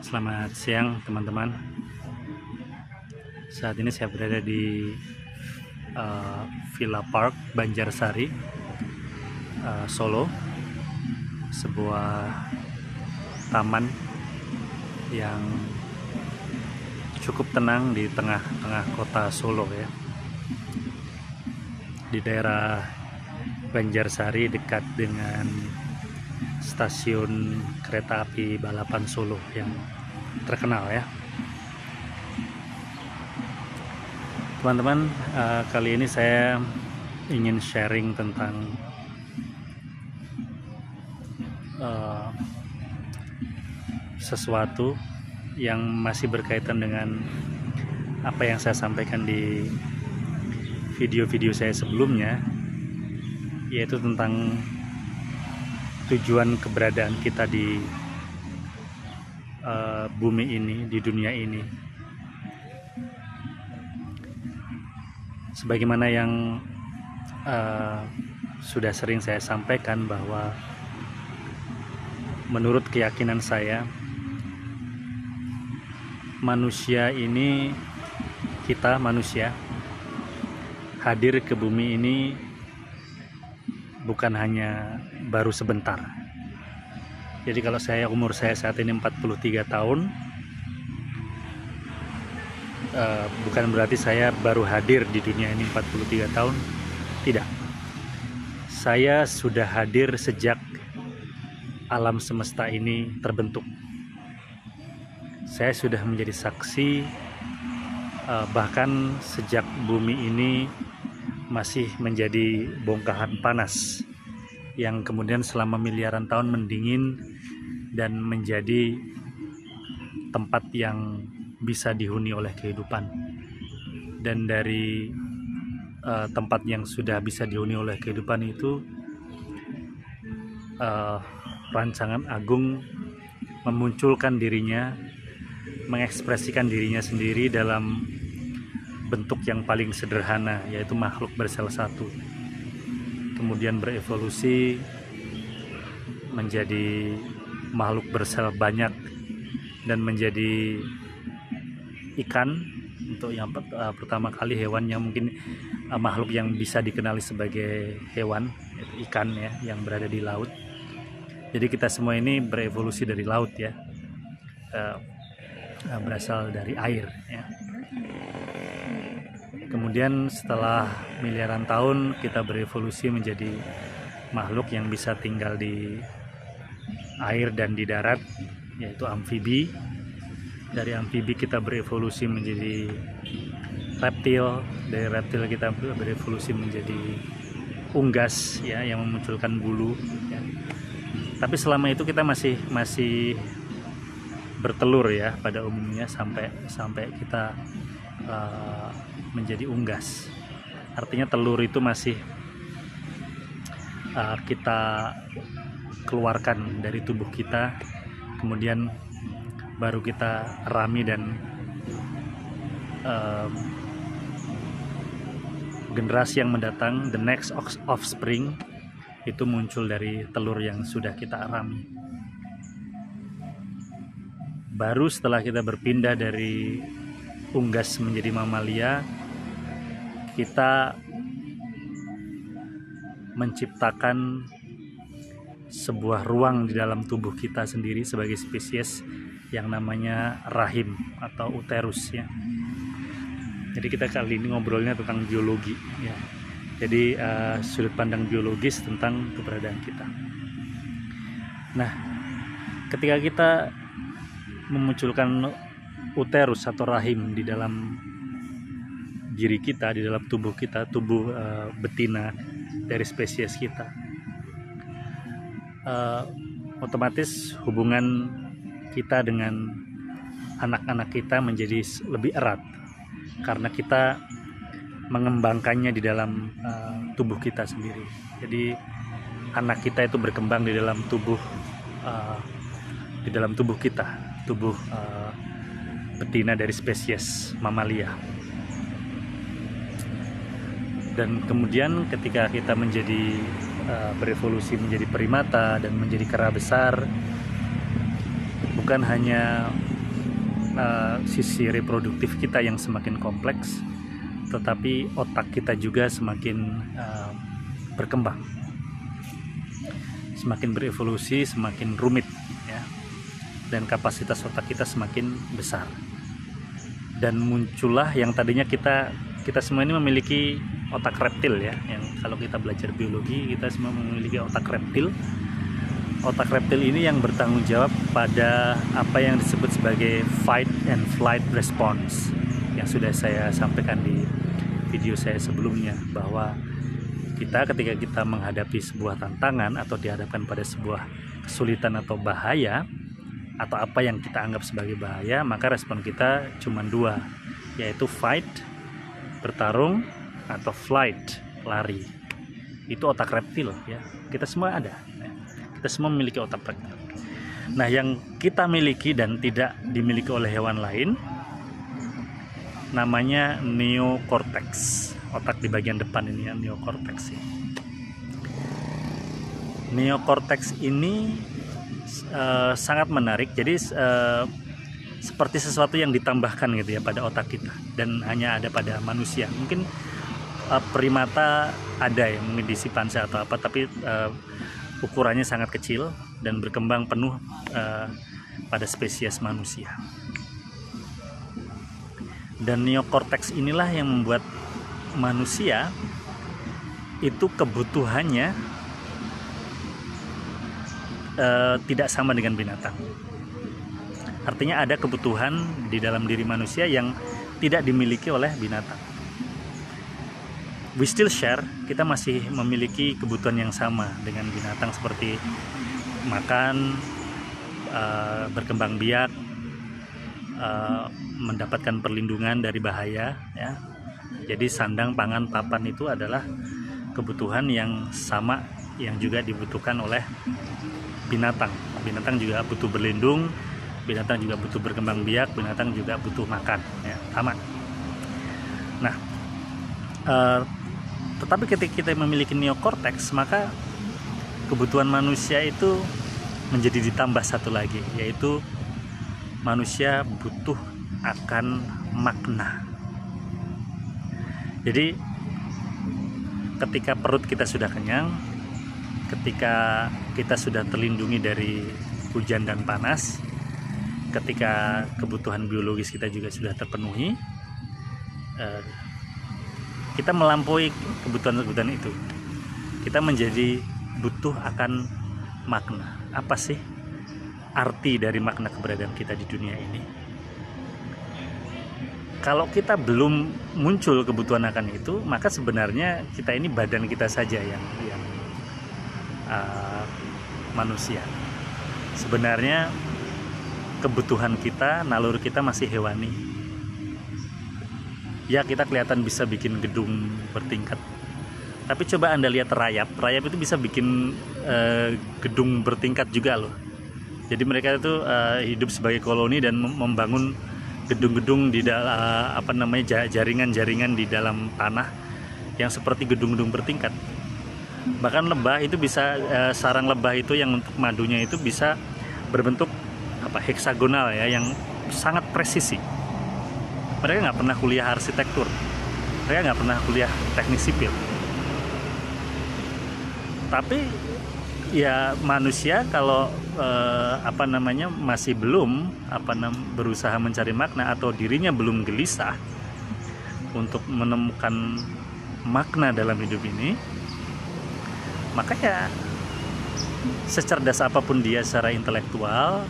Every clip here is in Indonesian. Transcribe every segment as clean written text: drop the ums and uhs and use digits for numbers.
Selamat siang teman-teman. Saat ini saya berada di Villa Park Banjarsari, Solo. Sebuah taman yang cukup tenang di tengah-tengah kota Solo ya. Di daerah Banjarsari dekat dengan stasiun kereta api balapan Solo yang terkenal ya. Teman-teman, kali ini saya ingin sharing tentang sesuatu yang masih berkaitan dengan apa yang saya sampaikan di video-video saya sebelumnya, yaitu tentang tujuan keberadaan kita di bumi ini, di dunia ini. Sebagaimana yang sudah sering saya sampaikan, bahwa menurut keyakinan saya, manusia ini, kita manusia hadir ke bumi ini bukan hanya baru sebentar. Jadi kalau umur saya saat ini 43 tahun, bukan berarti saya baru hadir di dunia ini 43 tahun. Tidak. Saya sudah hadir sejak alam semesta ini terbentuk. Saya sudah menjadi saksi, bahkan sejak bumi ini masih menjadi bongkahan panas yang kemudian selama miliaran tahun mendingin dan menjadi tempat yang bisa dihuni oleh kehidupan. Dan dari tempat yang sudah bisa dihuni oleh kehidupan itu, rancangan agung memunculkan dirinya, mengekspresikan dirinya sendiri dalam bentuk yang paling sederhana, yaitu makhluk bersel satu. Kemudian berevolusi menjadi makhluk bersel banyak dan menjadi ikan, untuk yang pertama kali hewan yang mungkin makhluk yang bisa dikenali sebagai hewan, yaitu ikan ya, yang berada di laut. Jadi kita semua ini berevolusi dari laut ya, berasal dari air ya. Kemudian setelah miliaran tahun kita berevolusi menjadi makhluk yang bisa tinggal di air dan di darat, yaitu amfibi. Dari amfibi kita berevolusi menjadi reptil, dari reptil kita berevolusi menjadi unggas ya, yang memunculkan bulu ya. Tapi selama itu kita masih bertelur ya pada umumnya sampai kita menjadi unggas. Artinya telur itu masih kita keluarkan dari tubuh kita, kemudian baru kita rami dan generasi yang mendatang, the next offspring, itu muncul dari telur yang sudah kita rami. Baru setelah kita berpindah dari unggas menjadi mamalia, kita menciptakan sebuah ruang di dalam tubuh kita sendiri sebagai spesies yang namanya rahim atau uterus ya. Jadi kita kali ini ngobrolnya tentang biologi ya. Jadi sudut pandang biologis tentang keberadaan kita. Nah, ketika kita memunculkan uterus atau rahim di dalam diri kita, di dalam tubuh kita, tubuh betina dari spesies kita, otomatis hubungan kita dengan anak-anak kita menjadi lebih erat karena kita mengembangkannya di dalam tubuh kita sendiri. Jadi anak kita itu berkembang di dalam tubuh kita, tubuh betina dari spesies mamalia. Dan kemudian ketika kita berevolusi menjadi primata dan menjadi kera besar, bukan hanya sisi reproduktif kita yang semakin kompleks, tetapi otak kita juga semakin berkembang, semakin berevolusi, semakin rumit ya, dan kapasitas otak kita semakin besar. Dan muncullah yang tadinya kita semua ini memiliki otak reptil ya, yang kalau kita belajar biologi kita semua memiliki otak reptil. Otak reptil ini yang bertanggung jawab pada apa yang disebut sebagai fight and flight response, yang sudah saya sampaikan di video saya sebelumnya, bahwa ketika kita menghadapi sebuah tantangan atau dihadapkan pada sebuah kesulitan atau bahaya, atau apa yang kita anggap sebagai bahaya, maka respon kita cuma dua, yaitu fight, bertarung, atau flight, lari. Itu otak reptil ya, kita semua ada, kita semua memiliki otak reptil. Nah, yang kita miliki dan tidak dimiliki oleh hewan lain namanya neokortex. Otak di bagian depan ini ya, neokortex. Neokortex ini sangat menarik. Jadi seperti sesuatu yang ditambahkan gitu ya pada otak kita, dan hanya ada pada manusia. Mungkin primata ada ya, mungkin di simpanse atau apa, tapi ukurannya sangat kecil dan berkembang penuh pada spesies manusia. Dan neokortex inilah yang membuat manusia itu kebutuhannya tidak sama dengan binatang. Artinya ada kebutuhan di dalam diri manusia yang tidak dimiliki oleh binatang. We still share, kita masih memiliki kebutuhan yang sama dengan binatang, seperti makan, berkembang biak, mendapatkan perlindungan dari bahaya ya. Jadi sandang, pangan, papan itu adalah kebutuhan yang sama yang juga dibutuhkan oleh binatang. Binatang juga butuh berlindung, binatang juga butuh berkembang biak, binatang juga butuh makan ya, sama. Nah, tetapi ketika kita memiliki neokortex, maka kebutuhan manusia itu menjadi ditambah satu lagi, yaitu manusia butuh akan makna. Jadi ketika perut kita sudah kenyang, ketika kita sudah terlindungi dari hujan dan panas, ketika kebutuhan biologis kita juga sudah terpenuhi, kita melampaui kebutuhan-kebutuhan itu. Kita menjadi butuh akan makna. Apa sih arti dari makna keberadaan kita di dunia ini? Kalau kita belum muncul kebutuhan akan itu, maka sebenarnya kita ini badan kita saja yang manusia. Sebenarnya kebutuhan kita, naluri kita masih hewani. Ya, kita kelihatan bisa bikin gedung bertingkat, tapi coba Anda lihat rayap itu bisa bikin gedung bertingkat juga loh. Jadi mereka itu hidup sebagai koloni dan membangun gedung-gedung di dalam jaringan-jaringan di dalam tanah yang seperti gedung-gedung bertingkat. Bahkan lebah itu bisa, sarang lebah itu yang untuk madunya itu bisa berbentuk heksagonal ya, yang sangat presisi. Mereka nggak pernah kuliah arsitektur, mereka nggak pernah kuliah teknik sipil, tapi ya manusia kalau masih belum berusaha mencari makna, atau dirinya belum gelisah untuk menemukan makna dalam hidup ini, maka ya secerdas apapun dia secara intelektual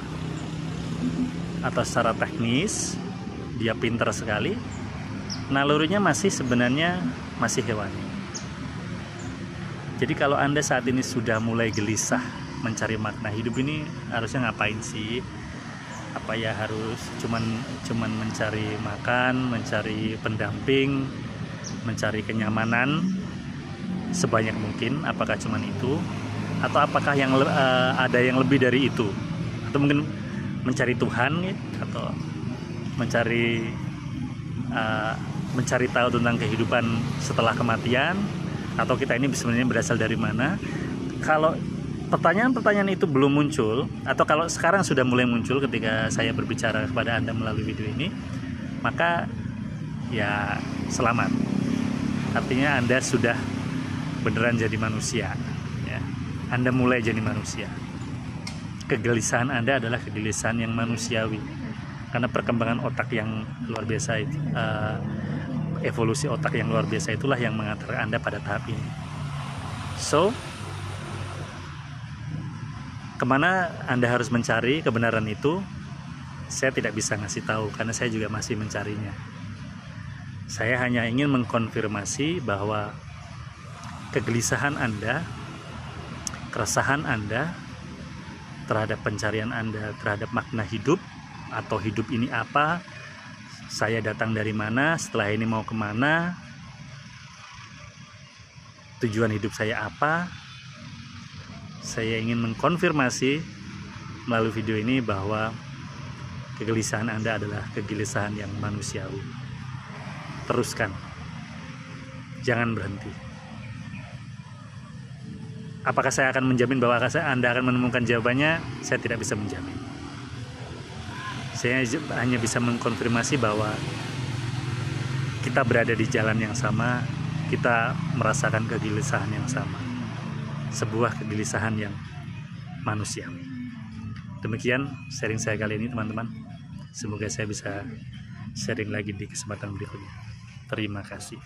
atau secara teknis, dia pintar sekali, nalurinya sebenarnya masih hewani. Jadi kalau Anda saat ini sudah mulai gelisah mencari makna hidup ini, harusnya ngapain sih? Apa ya harus cuman mencari makan, mencari pendamping, mencari kenyamanan sebanyak mungkin? Apakah cuman itu? Atau apakah ada yang lebih dari itu? Atau mungkin mencari Tuhan gitu? Atau mencari tahu tentang kehidupan setelah kematian, atau kita ini sebenarnya berasal dari mana? Kalau pertanyaan-pertanyaan itu belum muncul, atau kalau sekarang sudah mulai muncul ketika saya berbicara kepada Anda melalui video ini, maka ya selamat. Artinya Anda sudah beneran jadi manusia, ya. Anda mulai jadi manusia. Kegelisahan Anda adalah kegelisahan yang manusiawi, karena perkembangan otak yang luar biasa itu, evolusi otak yang luar biasa itulah yang mengantar Anda pada tahap ini. So, kemana Anda harus mencari kebenaran itu, saya tidak bisa ngasih tahu karena saya juga masih mencarinya. Saya hanya ingin mengkonfirmasi bahwa kegelisahan Anda, keresahan Anda terhadap pencarian Anda terhadap makna hidup, atau hidup ini apa, saya datang dari mana, setelah ini mau kemana, tujuan hidup saya apa. Saya ingin mengkonfirmasi melalui video ini bahwa kegelisahan Anda adalah kegelisahan yang manusiawi. Teruskan, jangan berhenti. Apakah saya akan menjamin bahwa Anda akan menemukan jawabannya? Saya tidak bisa menjamin. Saya hanya bisa mengkonfirmasi bahwa kita berada di jalan yang sama, kita merasakan kegelisahan yang sama, sebuah kegelisahan yang manusiawi. Demikian sharing saya kali ini, teman-teman. Semoga saya bisa sharing lagi di kesempatan berikutnya. Terima kasih.